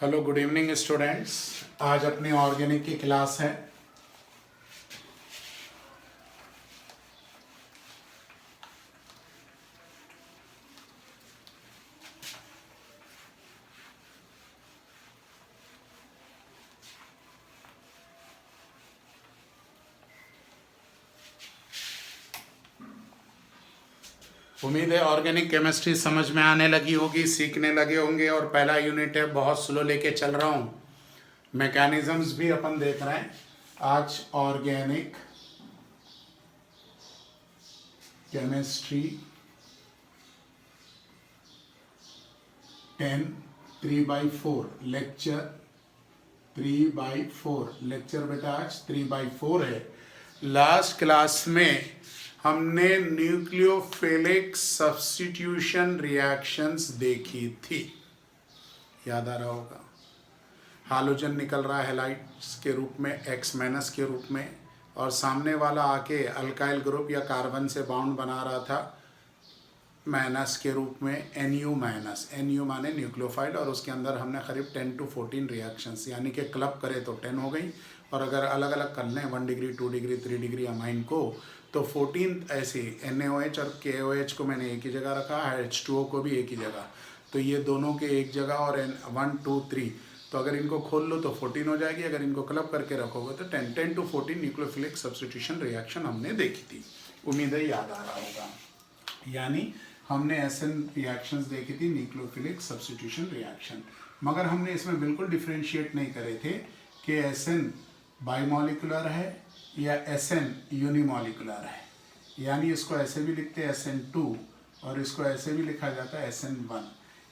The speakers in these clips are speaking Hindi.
Hello good evening students. आज अपनी ऑर्गेनिक की क्लास है। उम्मीद है ऑर्गेनिक केमिस्ट्री समझ में आने लगी होगी, सीखने लगे होंगे। और पहला यूनिट है, बहुत स्लो लेके चल रहा हूँ। मैकेनिज्म्स भी अपन देख रहे हैं आज। ऑर्गेनिक केमिस्ट्री 10 3/4 लेक्चर 3/4 लेक्चर बेटा आज 3/4 है। लास्ट क्लास में हमने न्यूक्लियोफिलिक सब्स्टिट्यूशन रिएक्शंस देखी थी, याद आ रहा होगा। हालोजन निकल रहा है हैलाइड्स के रूप में, X- के रूप में, और सामने वाला आके अल्काइल ग्रुप या कार्बन से बॉन्ड बना रहा था माइनस के रूप में, NU माने न्यूक्लियोफाइल। और उसके अंदर हमने करीब 10 to 14 रिएक्शंस, यानी कि क्लब करे तो 10 हो गई, और अगर अलग अलग कर लें 1 डिग्री 2 डिग्री 3 डिग्री अमाइन को तो 14 ऐसी। NaOH और KOH को मैंने एक ही जगह रखा है, H2O को भी एक ही जगह, तो ये दोनों के एक जगह। और 1 2 3, तो अगर इनको खोल लो तो 14 हो जाएगी, अगर इनको क्लब करके रखोगे तो 10 to 14 न्यूक्लियोफिलिक सब्स्टिट्यूशन रिएक्शन हमने देखी थी। उम्मीद है याद आ रहा होगा। यानी हमने SN रिएक्शंस देखी थी, न्यूक्लियोफिलिक सब्स्टिट्यूशन रिएक्शन। मगर हमने इसमें बिल्कुल डिफ्रेंशिएट नहीं करे थे कि SN बाइमॉलिकुलर है या SN यूनिमॉलिकुलर है। यानी इसको ऐसे भी लिखते हैं SN2, और इसको ऐसे भी लिखा जाता है SN1।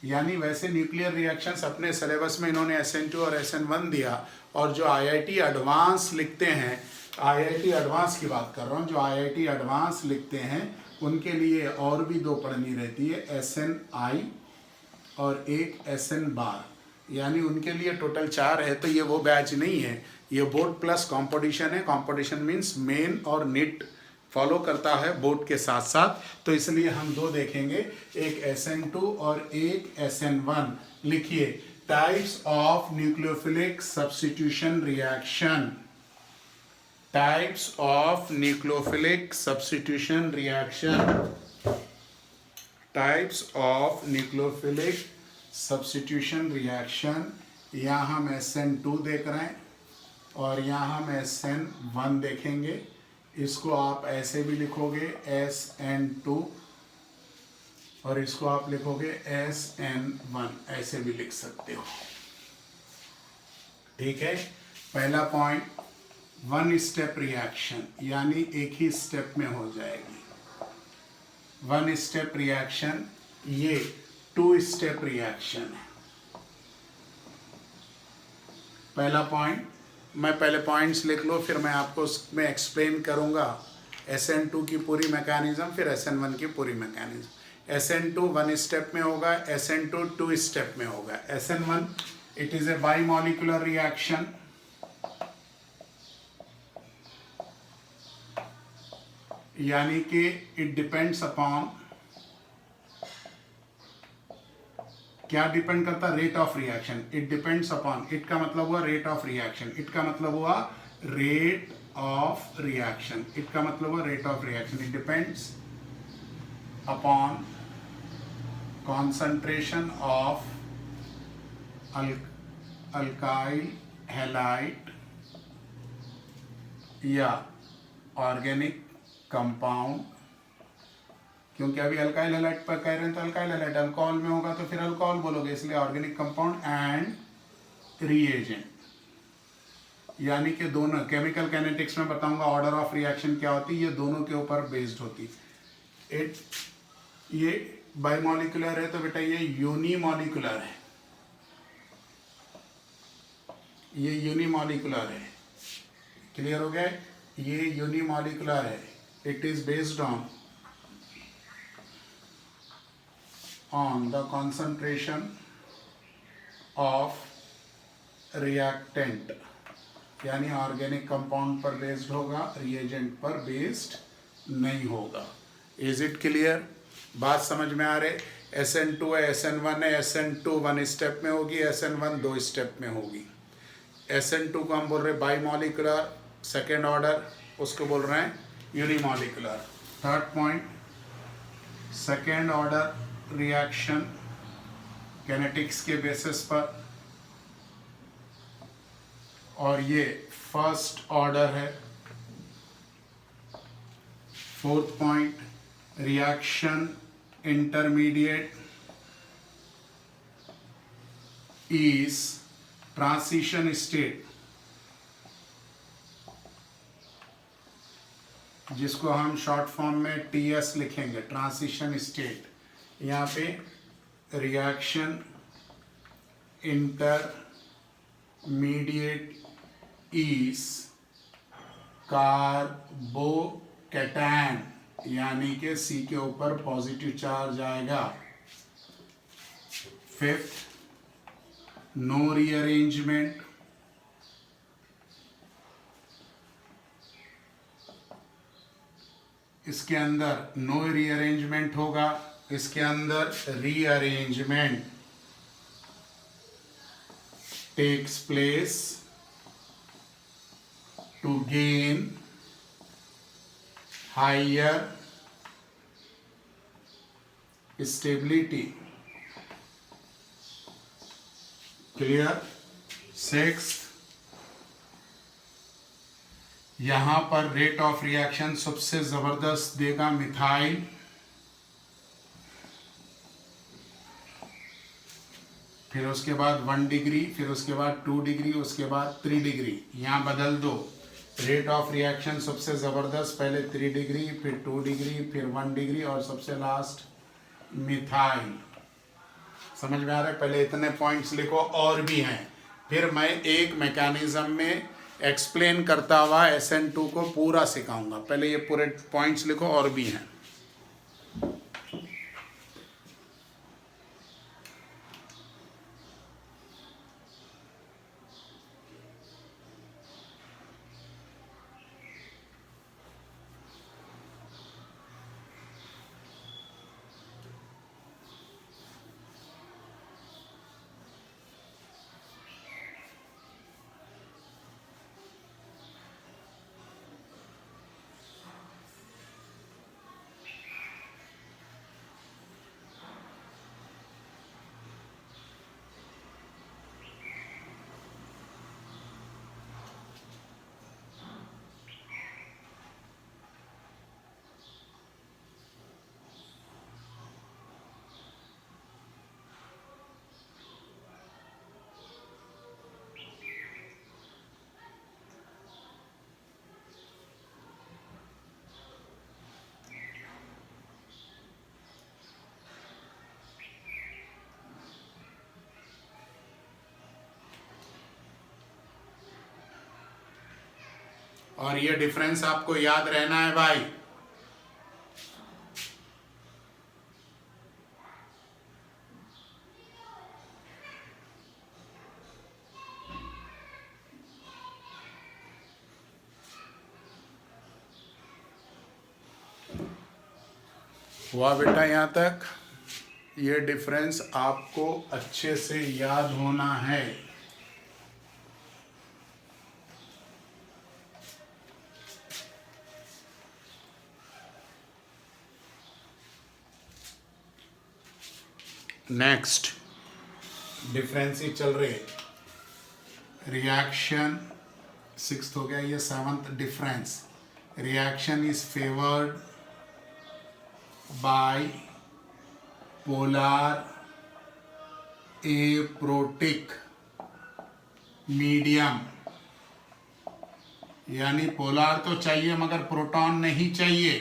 यानी वैसे न्यूक्लियर रिएक्शंस अपने सिलेबस में इन्होंने SN2 और SN1 दिया, और जो IIT एडवांस लिखते हैं, IIT एडवांस की बात कर रहा हूँ, जो IIT एडवांस लिखते हैं उनके लिए और भी 2 पढ़नी रहती है, SNI और एक SN बार। यानी उनके लिए टोटल 4 है। तो ये वो बैच नहीं है, ये बोर्ड प्लस कंपटीशन है। कंपटीशन मीन्स मेन और निट फॉलो करता है बोर्ड के साथ साथ, तो इसलिए हम 2 देखेंगे, एक SN2 और एक SN1। लिखिए, types of nucleophilic substitution reaction. Types of nucleophilic substitution reaction. Types of nucleophilic substitution reaction. यहाँ हम SN2 देख रहे हैं और यहाँ हम SN1 देखेंगे। इसको आप ऐसे भी लिखोगे SN2, और इसको आप लिखोगे SN1, ऐसे भी लिख सकते हो। ठीक है। पहला पॉइंट, 1 स्टेप रिएक्शन, यानी एक ही स्टेप में हो जाएगी। 1 स्टेप रिएक्शन। ये 2 स्टेप रिएक्शन है। पहला पॉइंट, मैं पहले पॉइंट्स लिख लो, फिर मैं आपको उसमें एक्सप्लेन करूंगा SN2 की पूरी मैकेनिज्म, फिर SN1 की पूरी मैकेनिज्म। SN2 1 स्टेप में होगा, SN2 2 स्टेप में होगा। SN1 it is a bimolecular reaction. यानी कि इट डिपेंड्स अपॉन, क्या डिपेंड करता, rate of reaction. It depends upon, it का मतलब हुआ रेट ऑफ रिएक्शन, इट का मतलब हुआ रेट ऑफ रिएक्शन, इट का मतलब हुआ rate of reaction. It depends upon concentration of alkyl halide या ऑर्गेनिक कंपाउंड। क्योंकि अभी अल्काइल हैलाइड पर कह रहे हैं तो अल्काइल हैलाइड, अल्कोहल में होगा तो फिर अल्कोहल बोलोगे, इसलिए ऑर्गेनिक कंपाउंड एंड रिएजेंट। यानी कि दोनों, केमिकल काइनेटिक्स में बताऊंगा ऑर्डर ऑफ रिएक्शन क्या होती है, ये दोनों के ऊपर बेस्ड होती है। ये बाइमॉलिकुलर है तो बेटा ये यूनिमॉलिकुलर है, ये यूनिमॉलिकुलर है। क्लियर हो गया? ये यूनिमॉलिकुलर है। It is based on the concentration of reactant, यानी ऑर्गेनिक कंपाउंड पर बेस्ड होगा, रिएजेंट पर बेस्ड नहीं होगा। Is it clear? बात समझ में आ रहे? SN2 है, SN1 है, SN2 1 स्टेप में होगी, SN1 2 स्टेप में होगी। SN2 को हम बोल रहे हैं बाई मॉलिकुलर, सेकेंड ऑर्डर, उसको बोल रहे हैं unimolecular. Third point, second order reaction kinetics के बेसिस पर, और ये फर्स्ट ऑर्डर है। Fourth point, reaction intermediate is transition state, जिसको हम शॉर्ट फॉर्म में TS लिखेंगे, ट्रांजिशन स्टेट। यहाँ पे रिएक्शन इंटरमीडिएट इज कार्बोकैटायन, यानी कि C के ऊपर पॉजिटिव चार्ज आएगा। फिफ्थ, नो रीअरेंजमेंट, इसके अंदर नो रीअरेंजमेंट होगा, इसके अंदर rearrangement takes place to gain higher stability. Clear? Sixth, यहां पर रेट ऑफ रिएक्शन सबसे जबरदस्त देगा मिथाइल, फिर उसके बाद 1 डिग्री, फिर उसके बाद 2 डिग्री, उसके बाद 3 डिग्री। यहां बदल दो, रेट ऑफ रिएक्शन सबसे जबरदस्त पहले 3 डिग्री, फिर 2 डिग्री, फिर 1 डिग्री, और सबसे लास्ट मिथाइल। समझ में आ रहा है? पहले इतने पॉइंट्स लिखो, और भी हैं, फिर मैं एक मैकेनिज्म में एक्सप्लेन करता हुआ SN2 को पूरा सिखाऊंगा। पहले ये पूरे पॉइंट्स लिखो, और भी हैं। और ये डिफरेंस आपको याद रहना है भाई। हुआ बेटा यहाँ तक? ये डिफरेंस आपको अच्छे से याद होना है। नेक्स्ट डिफरेंस ही चल रहे, रिएक्शन सिक्स्थ हो गया, ये seventh difference. Reaction is favoured by polar aprotic medium, यानी पोलर तो चाहिए मगर प्रोटॉन नहीं चाहिए।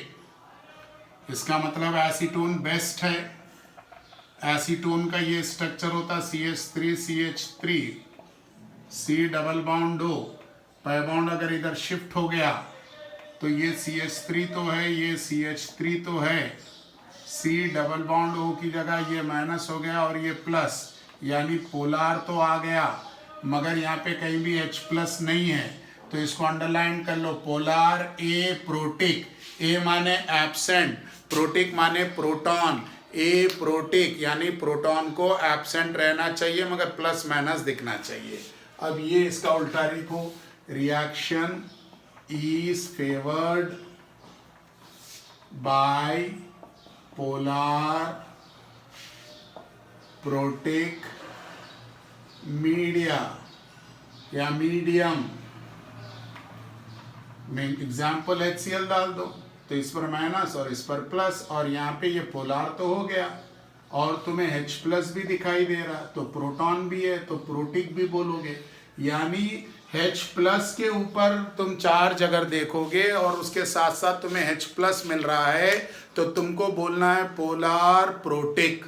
इसका मतलब एसीटोन बेस्ट है। एसीटोन का ये स्ट्रक्चर होता CH3CH3, C double bond O, pi bond अगर इधर शिफ्ट हो गया तो ये CH3 तो है, ये CH3 तो है, C डबल बॉन्ड O की जगह ये माइनस हो गया और ये प्लस, यानी पोलर तो आ गया मगर यहाँ पे कहीं भी H प्लस नहीं है, तो इसको अंडरलाइन कर लो, पोलर ए प्रोटिक। ए माने एब्सेंट, प्रोटिक माने प्रोटॉन, ए प्रोटिक यानी प्रोटॉन को एब्सेंट रहना चाहिए मगर प्लस माइनस दिखना चाहिए। अब ये इसका उल्टा लिखो, reaction is favoured by polar protic media या मीडियम में एग्जाम्पल HCl डाल दो, तो इस पर माइनस और इस पर प्लस, और यहाँ पे ये पोलार तो हो गया और तुम्हें H प्लस भी दिखाई दे रहा, तो प्रोटॉन भी है तो प्रोटिक भी बोलोगे। यानी H प्लस के ऊपर तुम चार्ज अगर देखोगे और उसके साथ साथ तुम्हें H प्लस मिल रहा है तो तुमको बोलना है polar protic.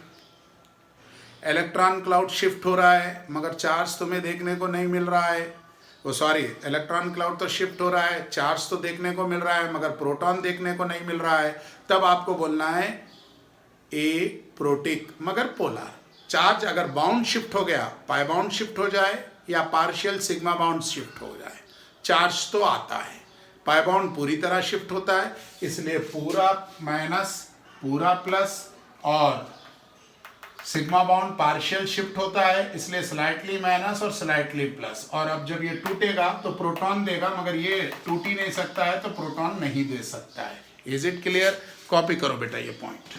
Electron cloud shift हो रहा है मगर चार्ज तुम्हें देखने को नहीं मिल रहा है, वो सॉरी इलेक्ट्रॉन क्लाउड तो शिफ्ट हो रहा है, चार्ज तो देखने को मिल रहा है मगर प्रोटॉन देखने को नहीं मिल रहा है, तब आपको बोलना है ए प्रोटिक मगर पोलर। चार्ज अगर बाउंड शिफ्ट हो गया, पाई बाउंड शिफ्ट हो जाए या पार्शियल सिग्मा बाउंड शिफ्ट हो जाए, चार्ज तो आता है, पाई बाउंड पूरी तरह शिफ्ट होता है, इसलिए पूरा माइनस पूरा प्लस और सिग्मा बाउंड पार्शियल शिफ्ट होता है, इसलिए स्लाइटली माइनस और स्लाइटली प्लस। और अब जब ये टूटेगा तो प्रोटॉन देगा मगर ये टूट ही नहीं सकता है तो प्रोटॉन नहीं दे सकता है। Is it clear? कॉपी करो बेटा ये पॉइंट।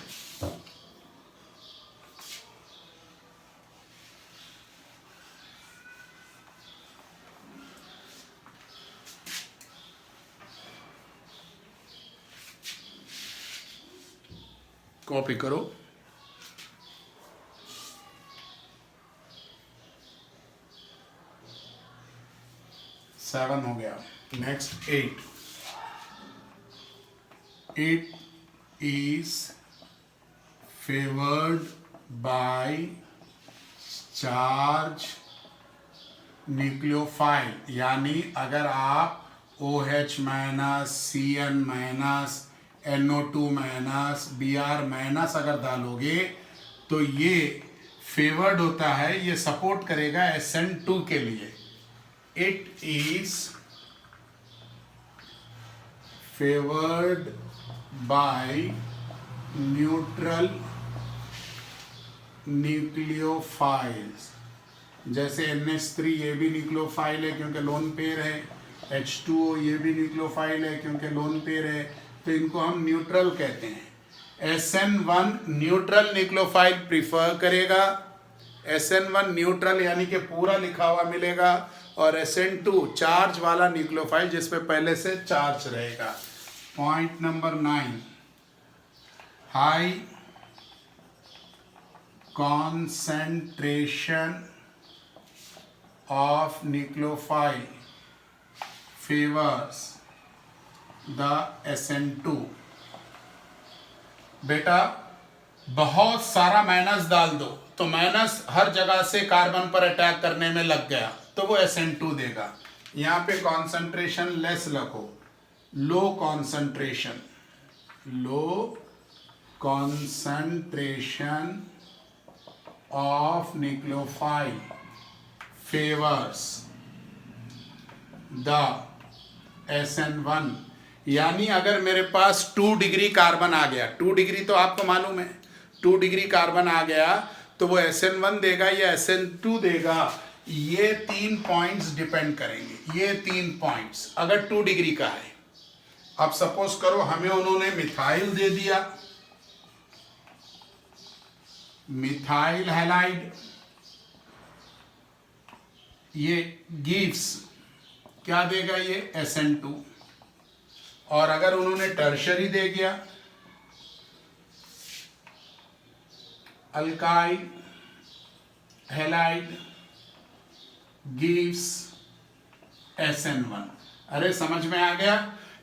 कॉपी करो। सेवन हो गया। Next 8 is favoured by charge nucleophile, यानी अगर आप OH minus Cn minus NO2 minus Br minus अगर डालोगे तो ये फेवर्ड होता है, ये सपोर्ट करेगा SN2 के लिए। It is favored by neutral nucleophiles, जैसे NH3 ये भी न्यूक्लियोफाइल है क्योंकि लोन पेयर है, H2O ये भी न्यूक्लियोफाइल है क्योंकि लोन पेयर है, तो इनको हम न्यूट्रल कहते हैं। SN1 न्यूट्रल न्यूक्लियोफाइल प्रीफर करेगा, SN1 न्यूट्रल यानी कि पूरा लिखा हुआ मिलेगा, और SN2 चार्ज वाला न्यूक्लियोफाइल जिस पे पहले से चार्ज रहेगा। Point number 9, high concentration of nucleophile favours the SN2। बेटा बहुत सारा माइनस डाल दो तो माइनस हर जगह से कार्बन पर अटैक करने में लग गया तो वो SN2 देगा। यहाँ पे कॉन्सेंट्रेशन लेस रखो, low concentration of nucleophile favours the SN1, यानी अगर मेरे पास 2 डिग्री कार्बन आ गया, 2 डिग्री तो आपको मालूम है, 2 डिग्री कार्बन आ गया तो वो SN1 देगा या SN2 देगा, ये 3 पॉइंट्स डिपेंड करेंगे। ये 3 पॉइंट्स अगर 2 डिग्री का है, अब सपोज करो हमें उन्होंने मिथाइल दे दिया, मिथाइल हैलाइड, ये गिव्स क्या देगा, ये SN2। और अगर उन्होंने टर्शरी दे दिया, अल्काइल हैलाइड गिव्स SN1। अरे समझ में आ गया?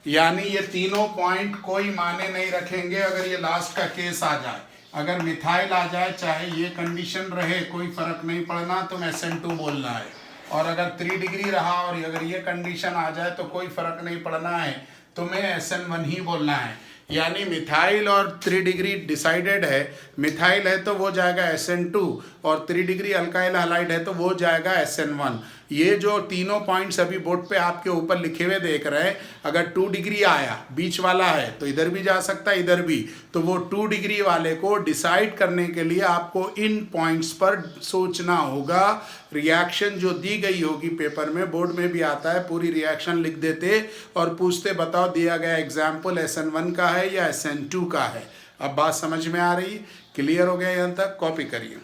यानी ये तीनों पॉइंट कोई माने नहीं रखेंगे अगर ये लास्ट का केस आ जाए। अगर मिथाइल आ जाए, चाहे ये कंडीशन रहे, कोई फर्क नहीं पड़ना, तुम SN2 बोलना है। और अगर 3 डिग्री रहा और अगर ये कंडीशन आ जाए तो कोई फर्क नहीं पड़ना है, तुम्हें SN1 ही बोलना है। यानी मिथाइल और 3 डिग्री डिसाइडेड है, मिथाइल है तो वो जाएगा SN2 और 3 डिग्री अल्काइल हैलाइड है तो वो जाएगा SN1। ये जो तीनों पॉइंट्स अभी बोर्ड पे आपके ऊपर लिखे हुए देख रहे हैं, अगर 2 डिग्री आया बीच वाला है तो इधर भी जा सकता है इधर भी, तो वो 2 डिग्री वाले को डिसाइड करने के लिए आपको इन पॉइंट्स पर सोचना होगा। रिएक्शन जो दी गई होगी पेपर में, बोर्ड में भी आता है, पूरी रिएक्शन लिख देते और पूछते बताओ दिया गया एग्जाम्पल SN1 का है या SN2 का है। अब बात समझ में आ रही, क्लियर हो गया यहाँ तक? कॉपी करिए।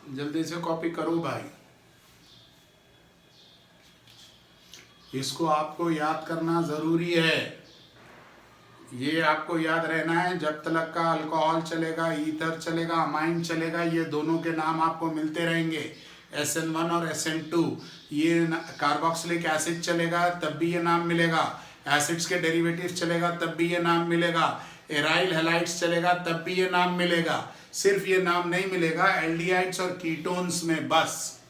जल्दी से कॉपी करो भाई, इसको आपको याद करना जरूरी है। ये आपको याद रहना है, जब तक का अल्कोहल चलेगा, ईथर चलेगा, अमाइन चलेगा, ये दोनों के नाम आपको मिलते रहेंगे, SN1 और SN2। ये कार्बोक्सिलिक एसिड चलेगा तब भी ये नाम मिलेगा, एसिड्स के डेरिवेटिव चलेगा तब भी ये नाम मिलेगा, एराइल हैलाइड्स चलेगा तब भी ये नाम मिलेगा। सिर्फ ये नाम नहीं मिलेगा एल्डिहाइड्स और कीटोन्स में बस।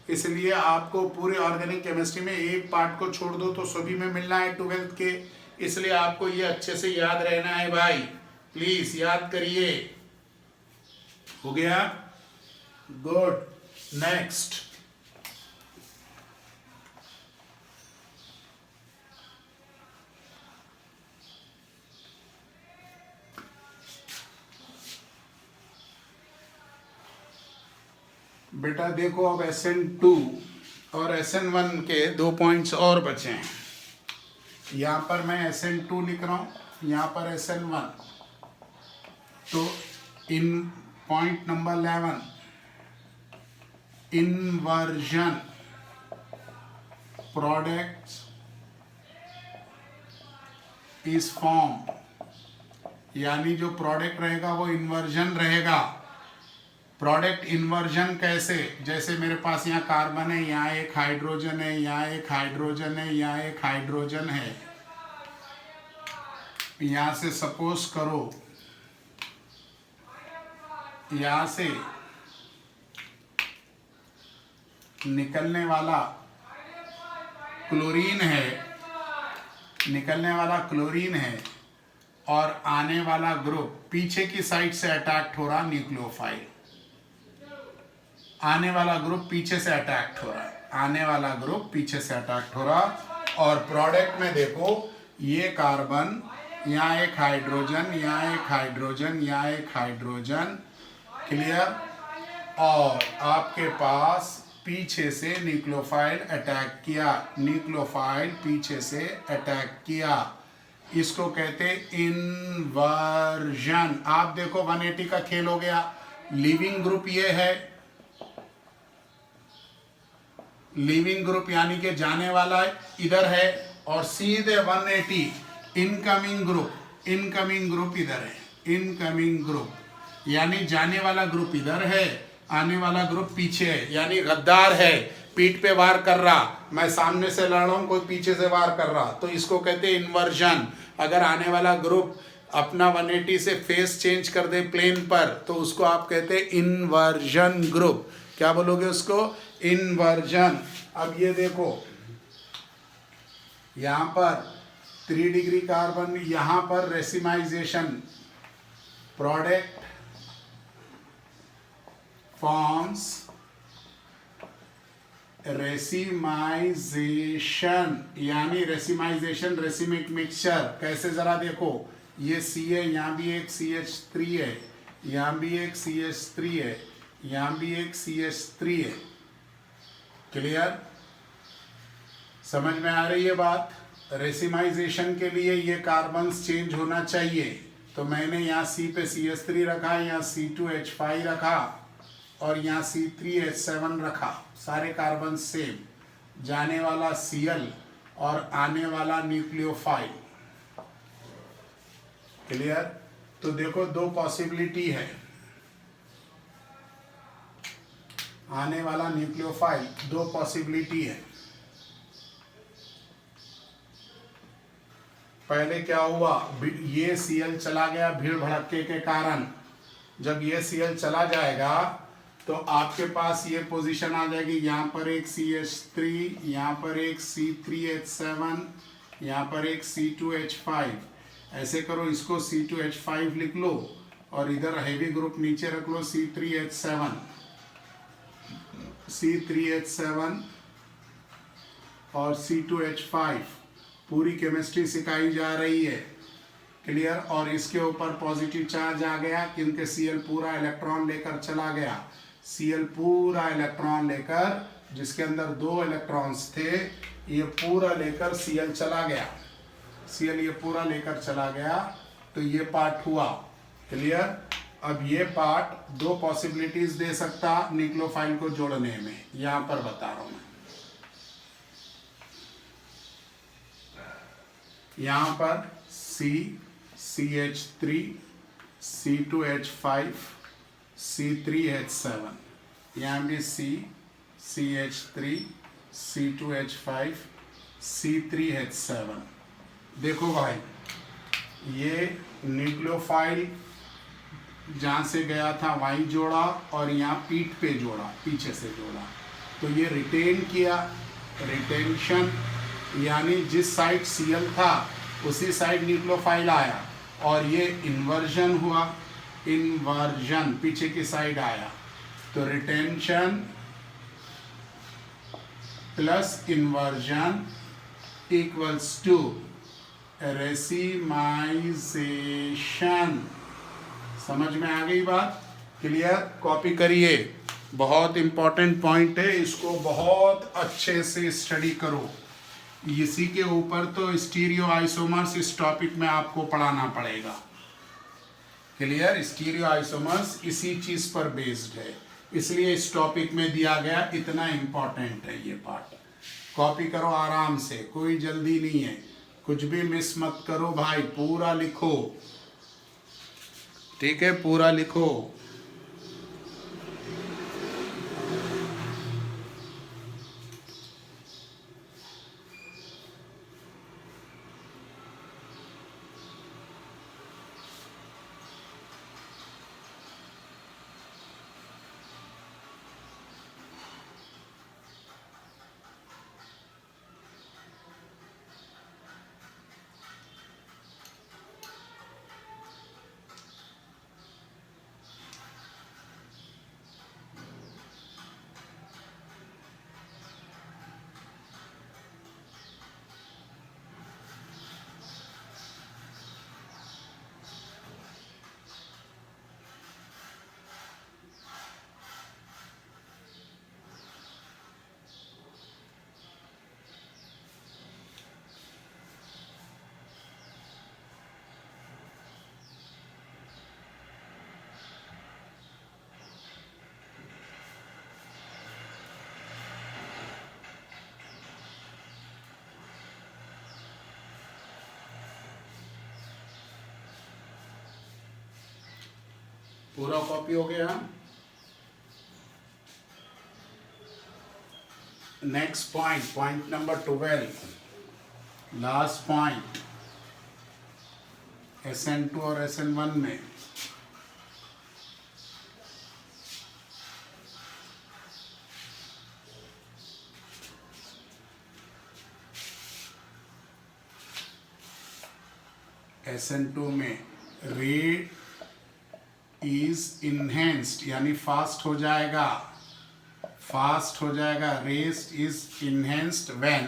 इसलिए आपको पूरे ऑर्गेनिक केमिस्ट्री में एक पार्ट को छोड़ दो तो सभी में मिलना है 12th के, इसलिए आपको ये अच्छे से याद रहना है भाई, प्लीज याद करिए। हो गया? गुड। नेक्स्ट, बेटा देखो अब SN2 और SN1 के 2 पॉइंट्स और बचे हैं। यहाँ पर मैं SN2 लिख रहा हूँ, यहाँ पर SN1। तो इन point number 11, inversion products is form, यानी जो प्रोडक्ट रहेगा वो इन्वर्जन रहेगा। प्रोडक्ट इन्वर्जन कैसे? जैसे मेरे पास यहाँ कार्बन है, यहाँ एक हाइड्रोजन है, यहाँ एक हाइड्रोजन है, यहाँ एक हाइड्रोजन है। यहाँ से सपोज करो यहाँ से निकलने वाला क्लोरीन है, निकलने वाला क्लोरीन है और आने वाला ग्रुप पीछे की साइड से अटैक्ट हो रहा न्यूक्लियोफाइल, आने वाला ग्रुप पीछे से अटैक्ट हो रहा है, आने वाला ग्रुप पीछे से अटैक्ट हो रहा। और प्रोडक्ट में देखो ये कार्बन, यहाँ एक हाइड्रोजन, यहाँ एक हाइड्रोजन, यहाँ एक हाइड्रोजन, क्लियर। और आपके पास पीछे से न्यूक्लियोफाइल अटैक किया, न्यूक्लियोफाइल पीछे से अटैक किया, इसको कहते इन्वर्जन। आप देखो 180 का खेल हो गया। लिविंग ग्रुप ये है, लिविंग ग्रुप यानी कि जाने वाला इधर है, और सीधे 180 इनकमिंग ग्रुप, इनकमिंग ग्रुप इधर है, इनकमिंग ग्रुप यानी जाने वाला ग्रुप इधर है, आने वाला ग्रुप पीछे है। यानी गद्दार है, पीठ पे वार कर रहा, मैं सामने से लड़ रहा हूं, कोई पीछे से वार कर रहा, तो इसको कहते हैं इन्वर्जन। अगर आने वाला ग्रुप अपना 180 से फेस चेंज कर दे प्लेन पर, तो उसको आप कहते हैं इन्वर्जन ग्रुप। क्या बोलोगे उसको? इन्वर्जन। अब ये देखो यहां पर 3 डिग्री कार्बन, यहां पर रेसिमाइजेशन, प्रोडक्ट फॉर्म्स रेसिमाइजेशन, यानी रेसिमाइजेशन रेसिमिक मिक्सचर। कैसे जरा देखो, ये C है, यहाँ भी एक CH3 है, यहाँ भी एक CH3 है, यहाँ भी एक CH3 है, क्लियर। समझ में आ रही है बात? रेसिमाइजेशन के लिए ये कार्बन्स चेंज होना चाहिए, तो मैंने यहाँ C पे CH3 रखा, यहाँ C2H5 रखा और यहाँ C3H7 रखा। सारे कार्बन सेम, जाने वाला Cl और आने वाला न्यूक्लियोफाइल। क्लियर? तो देखो दो पॉसिबिलिटी है, आने वाला न्यूक्लियोफाइल, दो पॉसिबिलिटी है। पहले क्या हुआ, ये Cl चला गया भीड़ भड़के के कारण। जब ये Cl चला जाएगा तो आपके पास ये पोजीशन आ जाएगी, यहाँ पर एक CH3, यहाँ पर एक C3H7, यहाँ पर एक C2H5। ऐसे करो, इसको C2H5 लिख लो और इधर हैवी ग्रुप नीचे रख लो C3H7 और C2H5। पूरी केमिस्ट्री सिखाई जा रही है। क्लियर? और इसके ऊपर पॉजिटिव चार्ज आ गया क्योंकि Cl पूरा इलेक्ट्रॉन लेकर चला गया। Cl पूरा इलेक्ट्रॉन लेकर, जिसके अंदर 2 इलेक्ट्रॉन्स थे, ये पूरा लेकर Cl चला गया। Cl ये पूरा लेकर चला गया, तो ये पार्ट हुआ। क्लियर? अब ये पार्ट दो पॉसिबिलिटीज दे सकता न्यूक्लियोफाइल को जोड़ने में, यहां पर बता रहा हूं मैं। यहां पर CH3, C2H5, C3H7, यहाँ भी CH3, C2H5, C3H7। देखो भाई, ये न्यूक्लियोफाइल जहाँ से गया था वहीं जोड़ा और यहाँ पीठ पे जोड़ा, पीछे से जोड़ा, तो ये रिटेन किया। रिटेंशन यानी जिस साइड Cl था उसी साइड न्यूक्लियोफाइल आया, और ये इन्वर्जन हुआ, इन्वर्जन पीछे की साइड आया। तो retention plus inversion equals to racemisation. समझ में आ गई बात? क्लियर? कॉपी करिए, बहुत इंपॉर्टेंट पॉइंट है, इसको बहुत अच्छे से स्टडी करो। इसी के ऊपर तो स्टीरियो आइसोमर्स इस टॉपिक में आपको पढ़ाना पड़ेगा। क्लियर? स्टीरियो आइसोमर्स इसी चीज पर बेस्ड है, इसलिए इस टॉपिक में दिया गया, इतना इंपॉर्टेंट है ये पार्ट। कॉपी करो आराम से, कोई जल्दी नहीं है, कुछ भी मिस मत करो भाई, पूरा लिखो। ठीक है? पूरा लिखो। पूरा कॉपी हो गया। Next point, point number 12, last point SN2 और SN1 में। SN2 में रेट इज इनहेंस्ड यानी फास्ट हो जाएगा, फास्ट हो जाएगा। Rate is enhanced when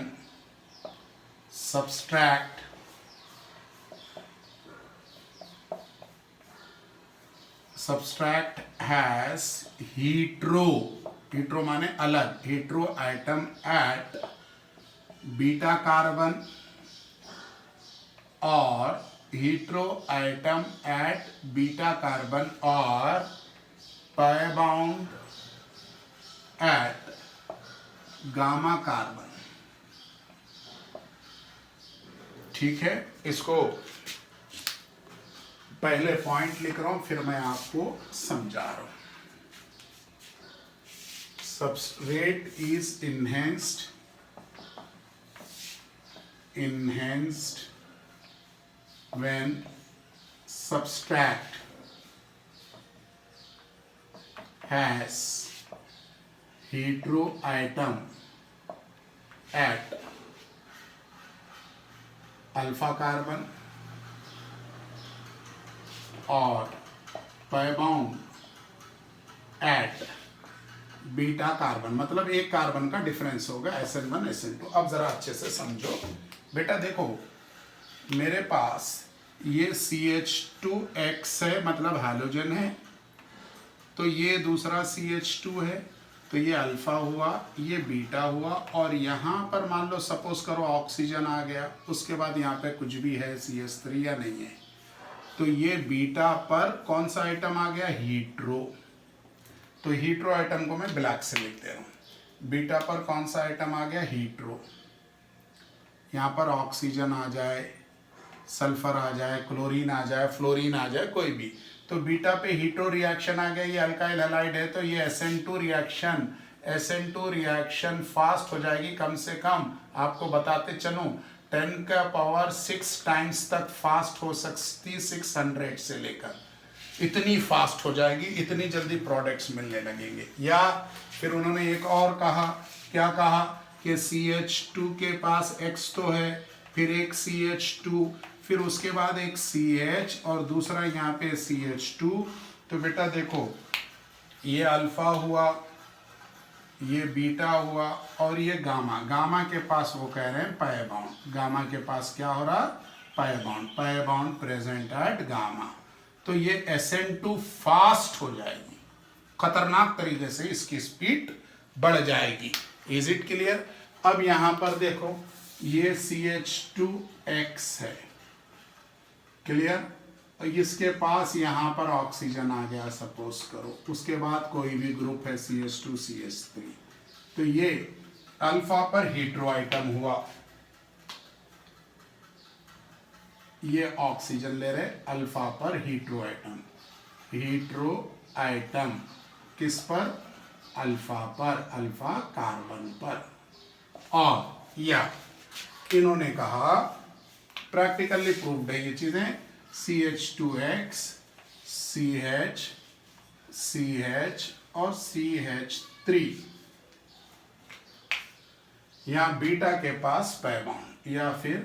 substrate has hetero, hetero माने अलग, hetero atom at beta carbon और hetero atom at beta carbon और pi bond at gamma carbon. ठीक है, इसको पहले पॉइंट लिख रहा हूं, फिर मैं आपको समझा रहा हूं। Substrate is enhanced when substrate has heteroatom at alpha carbon और pi bond eight beta carbon, मतलब एक कार्बन का डिफरेंस होगा SN1 SN2। अब जरा अच्छे से समझो बेटा, देखो मेरे पास ये CH2X है, मतलब हैलोजन है, तो ये दूसरा CH2 है, तो ये अल्फा हुआ, ये बीटा हुआ, और यहाँ पर मान लो सपोज करो ऑक्सीजन आ गया, उसके बाद यहाँ पे कुछ भी है CH3 या नहीं है, तो ये बीटा पर कौन सा आइटम आ गया, हीट्रो। तो हीट्रो आइटम को मैं ब्लैक से लिख दे रहा हूँ। बीटा पर कौन सा आइटम आ गया, हीट्रो। यहाँ पर ऑक्सीजन आ जाए, सल्फर आ जाए, क्लोरीन आ जाए, फ्लोरीन आ जाए, कोई भी, तो बीटा पे हीट्रो रिएक्शन आ गया, ये अल्काइल हैलाइड है, तो ये SN2 रिएक्शन फास्ट हो जाएगी। कम से कम आपको बताते चलूं 10⁶ टाइम्स तक फास्ट हो सकती, 600 से लेकर, इतनी फास्ट हो जाएगी, इतनी जल्दी प्रोडक्ट्स मिलने लगेंगे। या फिर उन्होंने एक और कहा, क्या कहा कि CH2 के पास X तो है, फिर एक CH2, फिर उसके बाद एक CH और दूसरा यहाँ पे CH2। तो बेटा देखो, ये अल्फा हुआ, ये बीटा हुआ, और ये गामा। गामा के पास वो कह रहे हैं पाई बाउंड, गामा के पास क्या हो रहा, पाई बाउंड प्रेजेंट एट गामा। तो ये SN2 फास्ट हो जाएगी, खतरनाक तरीके से इसकी स्पीड बढ़ जाएगी। Is it clear? अब यहां पर देखो, ये CH2X है, क्लियर, इसके पास यहां पर ऑक्सीजन आ गया सपोज करो, उसके बाद कोई भी ग्रुप है CH2 CH3, तो ये अल्फा पर हीट्रो आइटम हुआ, ये ऑक्सीजन ले रहे, अल्फा पर हीट्रो आइटम किस पर, अल्फा पर, अल्फा कार्बन पर। और या इन्होंने कहा, प्रैक्टिकली प्रूव्ड है ये चीजें, CH2X, CH, CH और CH3, या बीटा के पास पाई बाउंड, या फिर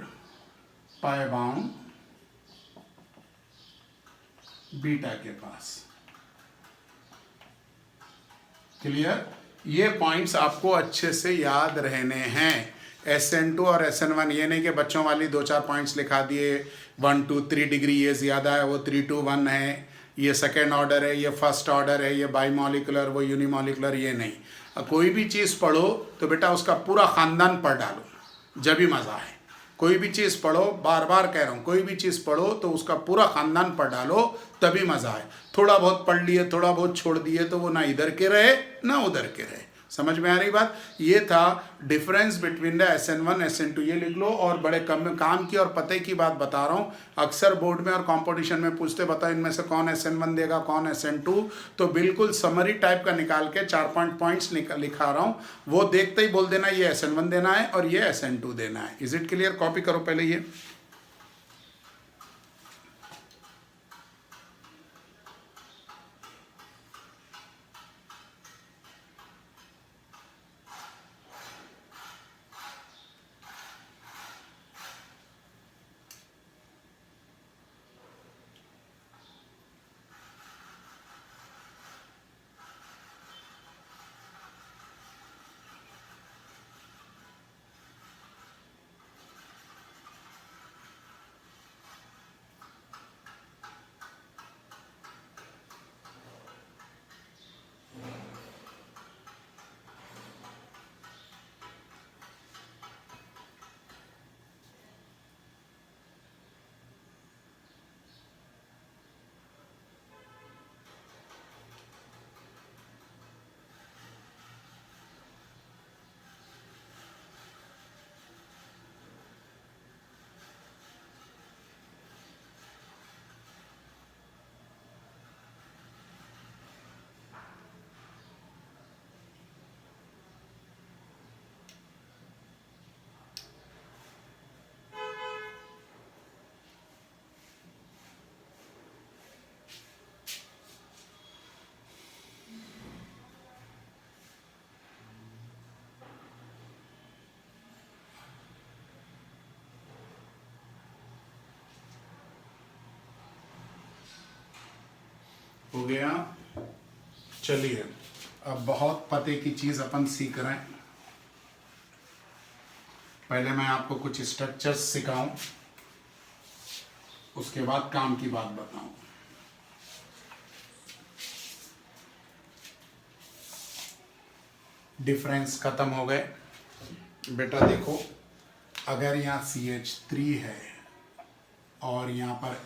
पाई बाउंड बीटा के पास। क्लियर? ये पॉइंट्स आपको अच्छे से याद रहने हैं। SN2 और SN1, ये नहीं कि बच्चों वाली 2-4 पॉइंट्स लिखा दिए, 1 2 3 डिग्री ये ज़्यादा है, वो 3 2 1 है, ये सेकेंड ऑर्डर है, ये फर्स्ट ऑर्डर है, ये बाईमॉलिकुलर, वो यूनिमॉलिकुलर, ये नहीं। कोई भी चीज़ पढ़ो तो बेटा उसका पूरा ख़ानदान पढ़ डालो, जब भी मज़ा है। कोई भी चीज़ पढ़ो, बार बार कह रहा हूँ, कोई भी चीज़ पढ़ो तो उसका पूरा ख़ानदान पढ़ डालो, तभी मज़ा आए। थोड़ा बहुत पढ़ लिए, थोड़ा बहुत छोड़ दिए, तो वो ना इधर के रहे ना उधर के रहे। समझ में आ रही बात? ये था difference between the SN1 SN2, ये लिख लो। और बड़े कम काम की और पते की बात बता रहा हूँ। अक्सर बोर्ड में और कंपटीशन में पूछते, बताओ इनमें से कौन SN1 देगा, कौन SN2, तो बिल्कुल समरी टाइप का निकाल के 4 पॉइंट्स लिखा रहा हूँ, वो देखते ही बोल देना ये SN1 देना है और ये SN2 देना है। Is it clear? कॉपी करो पहले ये। हो गया। चलिए अब बहुत पते की चीज अपन सीख रहे हैं। पहले मैं आपको कुछ स्ट्रक्चर्स सिखाऊं, उसके बाद काम की बात बताऊं। डिफरेंस खत्म हो गए बेटा। देखो, अगर यहाँ CH3 है और यहाँ पर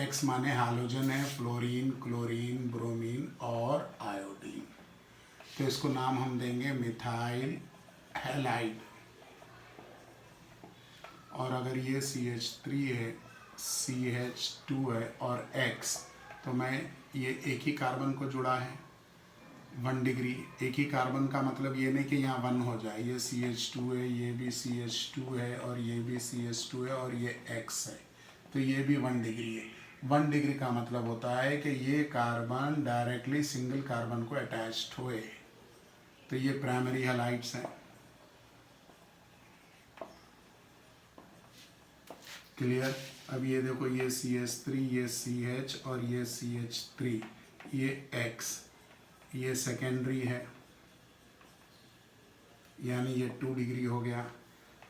X माने हाइड्रोजन है, फ्लोरीन, क्लोरीन, ब्रोमीन और आयोडीन, तो इसको नाम हम देंगे मिथाइल हैलाइड। और अगर ये CH3 है, CH2 है और X, तो मैं ये एक ही कार्बन को जुड़ा है 1 डिग्री। एक ही कार्बन का मतलब ये नहीं कि यहाँ 1 हो जाए। ये CH2 है, ये भी CH2 है और ये भी CH2 है और ये X है, तो ये भी 1 डिग्री है। 1 डिग्री का मतलब होता है कि ये कार्बन डायरेक्टली सिंगल कार्बन को अटैच्ड हुए, तो ये प्राइमरी हैलाइड्स हैं। क्लियर? अब ये देखो, ये CH3, ये CH और ये CH3, ये X, ये सेकेंडरी है, यानी ये 2 डिग्री हो गया।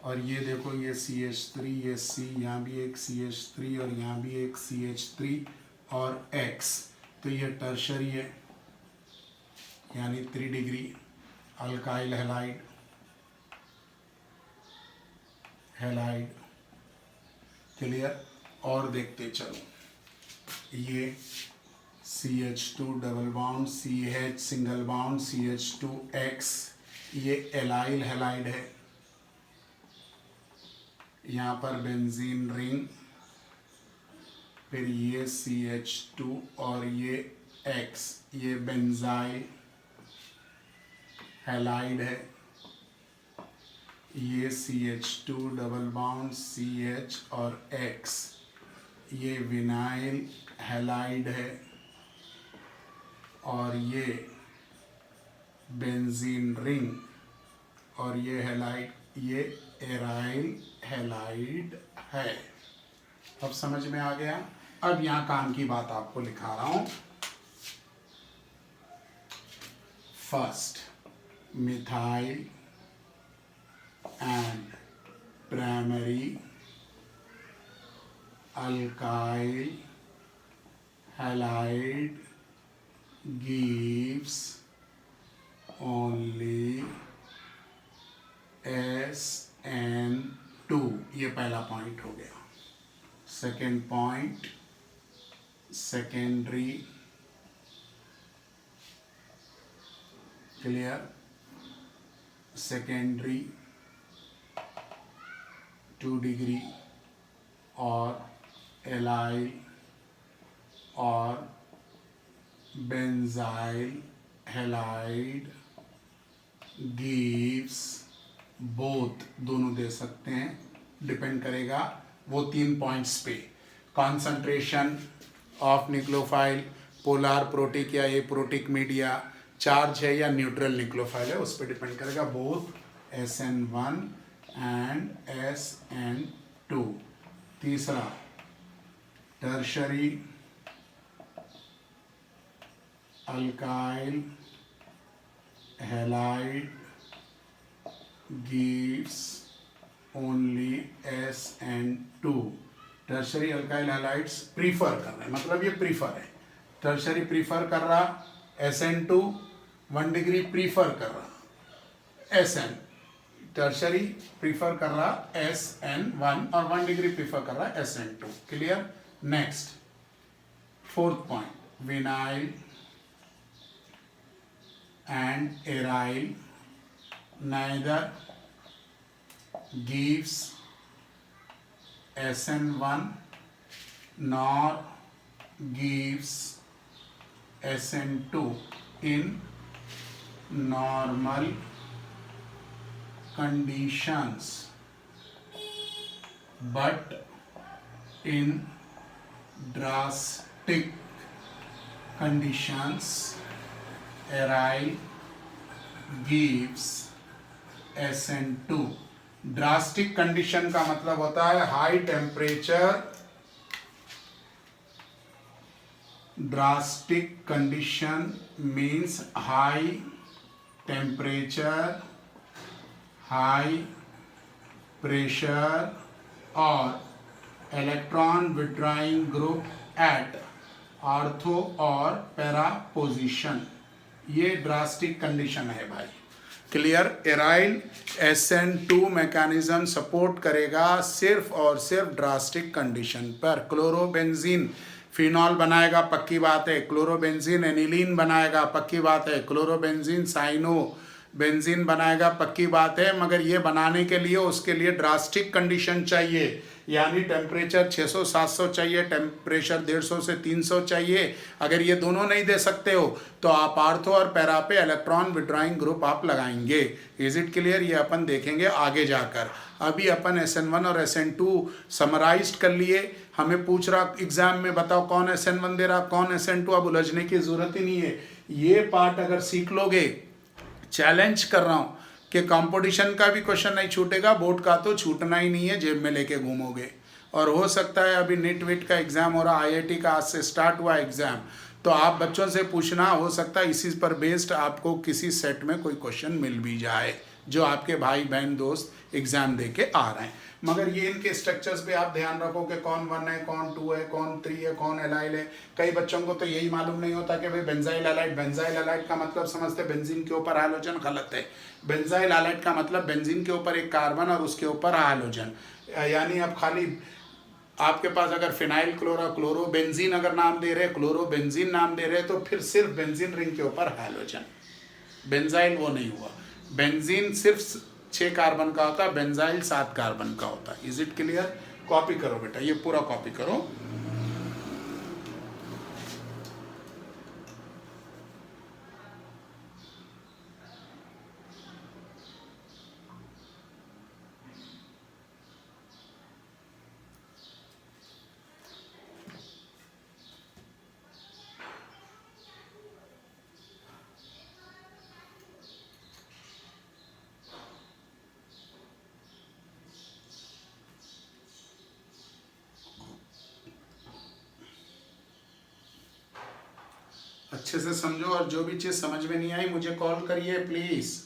और ये देखो, ये CH3, ये C, यहाँ भी एक CH3 और यहाँ भी एक CH3 और X, तो ये टर्शरी है, यानी 3 डिग्री अल्काइल हैलाइड। क्लियर? और देखते चलो, ये CH2 double bond, CH single bond, CH2X, ये एलाइल हैलाइड है। यहाँ पर बेंजीन रिंग, फिर ये CH2 और ये X, ये बेंजाइल हैलाइड है। ये CH2 डबल बॉन्ड, CH और X, ये विनाइल हैलाइड है। और ये बेंजीन रिंग और ये हैलाइड, ये एराइल हैलाइड है। अब समझ में आ गया? अब यहाँ काम की बात आपको लिखा रहा हूं। First, methyl and primary alkyl halide gives only SN2। ये पहला पॉइंट हो गया। Second point, secondary. Clear? Secondary 2 degree और एलाइल और बेंजाइल हैलाइड गिव्स बोथ, दोनों दे सकते हैं, डिपेंड करेगा वो 3 पॉइंट्स पे। Concentration of nucleophile, polar protic या एप्रोटिक मीडिया, चार्ज है या न्यूट्रल न्यूक्लियोफाइल है, उस पर डिपेंड करेगा। Both SN1 and SN2। तीसरा, tertiary alkyl halide gives only SN2। Tertiary alkyl halides prefer कर रहे हैं, मतलब ये प्रीफर है। टर्शरी प्रीफर कर रहा SN2, 1 डिग्री प्रीफर कर रहा SN। टर्शरी प्रीफर कर रहा SN1 और 1 डिग्री प्रीफर कर रहा SN2। Clear? Next, fourth point, vinyl and aryl neither gives SN1 nor gives SN2 in normal conditions, but in drastic conditions aryl gives SN2। Drastic condition का मतलब होता है high temperature drastic condition means high temperature, high pressure और electron withdrawing group at ortho और पैरा पोजीशन, ये ड्रास्टिक कंडीशन है भाई। Clear. Aryl SN2 mechanism support करेगा सिर्फ और सिर्फ ड्रास्टिक कंडीशन पर। क्लोरोबेंजीन फिनॉल बनाएगा, पक्की बात है। क्लोरोबेंजीन एनिलीन बनाएगा, पक्की बात है। क्लोरोबेंजीन साइनो बेंजीन बनाएगा, पक्की बात है। मगर ये बनाने के लिए उसके लिए ड्रास्टिक कंडीशन चाहिए, यानी टेम्परेचर 600-700 चाहिए, टेम्परेचर 150 से 300 चाहिए। अगर ये दोनों नहीं दे सकते हो तो आप आर्थो और पैरा पे इलेक्ट्रॉन विड्रॉइंग ग्रुप आप लगाएंगे। Is it clear? ये अपन देखेंगे आगे जाकर। अभी अपन SN1 और SN2 समराइज्ड कर लिए। हमें पूछ रहा एग्जाम में, बताओ कौन SN1 दे रहा, कौन SN2, अब उलझने की जरूरत ही नहीं है। ये पार्ट अगर सीख लोगे, चैलेंज कर रहा हूँ कि कंपटीशन का भी क्वेश्चन नहीं छूटेगा, बोर्ड का तो छूटना ही नहीं है, जेब में लेके घूमोगे। और हो सकता है अभी नीट वीट का एग्ज़ाम हो रहा, IIT का आज से स्टार्ट हुआ एग्ज़ाम, तो आप बच्चों से पूछना, हो सकता है इसी पर बेस्ड आपको किसी सेट में कोई क्वेश्चन मिल भी जाए जो आपके भाई बहन दोस्त एग्ज़ाम दे के आ रहे हैं। मगर ये इनके स्ट्रक्चर्स पे आप ध्यान रखो कि कौन 1 है, कौन 2 है, कौन 3 है, कौन एलाइल है। कई बच्चों को तो यही मालूम नहीं होता कि भाई बेंजाइल एलाइड, बेंजाइल एलाइड का मतलब समझते बेंजीन के ऊपर हाइड्रोजन, गलत है। बेंजाइल एलाइड का मतलब बेंजीन के ऊपर एक कार्बन और उसके ऊपर हाइड्रोजन, यानी अब खाली आपके पास अगर फिनाइल क्लोरोबेंजीन अगर नाम दे रहे, क्लोरोबेंजीन नाम दे रहे, तो फिर सिर्फ बेंजीन रिंग के ऊपर हाइड्रोजन, बेंजाइल वो नहीं हुआ। बेंजीन सिर्फ 6 कार्बन का होता है, बेंजाइल 7 कार्बन का होता है। Is it clear? कॉपी करो बेटा, ये पूरा कॉपी करो। अच्छे से समझो, और जो भी चीज समझ में नहीं आई मुझे कॉल करिए प्लीज।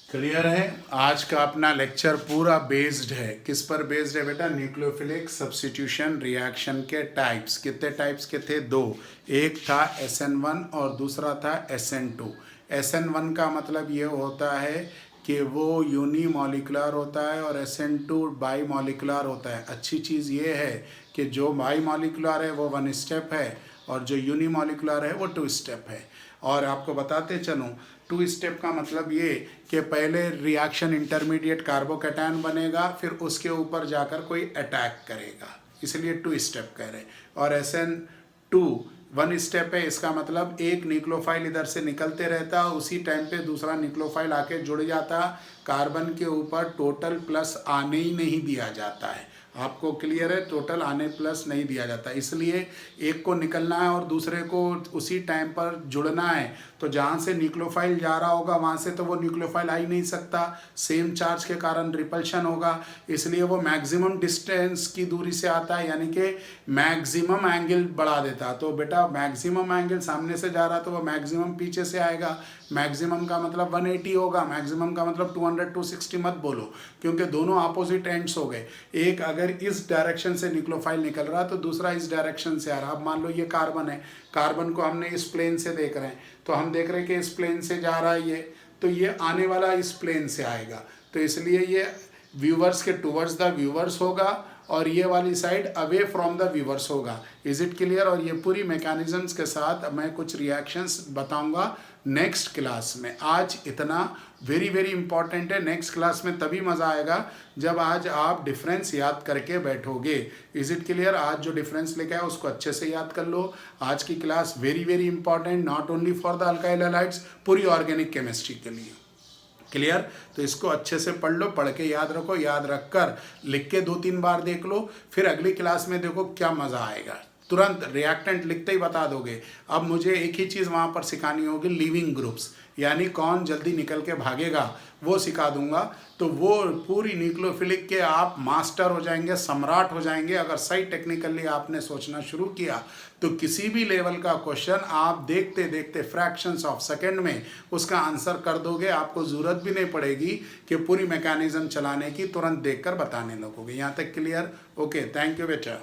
क्लियर है? आज का अपना लेक्चर पूरा बेस्ड है, किस पर बेस्ड है बेटा? न्यूक्लियोफिलिक सब्स्टिट्यूशन रिएक्शन के टाइप्स। कितने टाइप्स के थे? 2। एक था SN1 और दूसरा था SN2। SN1 का मतलब ये होता है कि वो यूनिमॉलिकुलर होता है और SN2 बाईमॉलिकुलर होता है। अच्छी चीज़ ये है कि जो बाईमॉलिकुलर है वो 1 स्टेप है और जो यूनिमॉलिकुलर है वो 2 स्टेप है। और आपको बताते चलूँ, 2 स्टेप का मतलब ये कि पहले रिएक्शन इंटरमीडिएट कार्बोकैटायन बनेगा, फिर उसके ऊपर जाकर कोई अटैक करेगा, इसलिए 2 स्टेप कह रहे हैं। और SN2 1 स्टेप है, इसका मतलब एक न्यूक्लियोफाइल इधर से निकलते रहता, उसी टाइम पे दूसरा न्यूक्लियोफाइल आके जुड़ जाता, कार्बन के ऊपर टोटल प्लस आने ही नहीं दिया जाता है। आपको क्लियर है? टोटल आने प्लस नहीं दिया जाता, इसलिए एक को निकलना है और दूसरे को उसी टाइम पर जुड़ना है। तो जहाँ से न्यूक्लियोफाइल जा रहा होगा वहाँ से तो वो न्यूक्लियोफाइल आ ही नहीं सकता, सेम चार्ज के कारण रिपल्शन होगा, इसलिए वो मैक्सिमम डिस्टेंस की दूरी से आता है, यानी कि मैक्सिमम एंगल बढ़ा देता। तो बेटा मैक्सिमम एंगल सामने से जा रहा तो वो मैक्सिमम पीछे से आएगा। मैक्सिमम का मतलब 180 होगा, मैक्सिमम का मतलब 200 260 मत बोलो, क्योंकि दोनों अपोजिट एंड्स हो गए। एक अगर इस डायरेक्शन से न्यूक्लियोफाइल निकल रहा तो दूसरा इस डायरेक्शन से आ रहा। अब मान लो ये कार्बन है, कार्बन को हमने इस प्लेन से देख रहे हैं, तो हम देख रहे हैं कि इस प्लेन से जा रहा है ये, तो ये आने वाला इस प्लेन से आएगा, तो इसलिए ये व्यूवर्स के टुवर्ड्स द व्यूवर्स होगा और ये वाली side away from the viewers होगा। Is it clear? और ये पूरी मैकेनिज्म्स के साथ मैं कुछ रिएक्शंस बताऊंगा नेक्स्ट क्लास में। आज इतना वेरी वेरी इंपॉर्टेंट है, नेक्स्ट क्लास में तभी मज़ा आएगा जब आज आप डिफरेंस याद करके बैठोगे। Is it clear? आज जो डिफरेंस लेके आए उसको अच्छे से याद कर लो। आज की class very very important, not only for the alkyl halides, पूरी ऑर्गेनिक केमिस्ट्री के लिए। क्लियर? तो इसको अच्छे से पढ़ लो, पढ़ के याद रखो, याद रखकर लिख के 2-3 बार देख लो, फिर अगली क्लास में देखो क्या मज़ा आएगा। तुरंत रिएक्टेंट लिखते ही बता दोगे। अब मुझे एक ही चीज़ वहाँ पर सिखानी होगी, लिविंग ग्रुप्स, यानी कौन जल्दी निकल के भागेगा वो सिखा दूंगा। तो वो पूरी न्यूक्लियोफिलिक के आप मास्टर हो जाएंगे, सम्राट हो जाएंगे। अगर सही टेक्निकली आपने सोचना शुरू किया तो किसी भी लेवल का क्वेश्चन आप देखते देखते फ्रैक्शंस ऑफ सेकंड में उसका आंसर कर दोगे। आपको ज़रूरत भी नहीं पड़ेगी कि पूरी मैकेनिज्म चलाने की, तुरंत देखकर बताने लगोगे। यहाँ तक क्लियर? ओके, थैंक यू बेटा।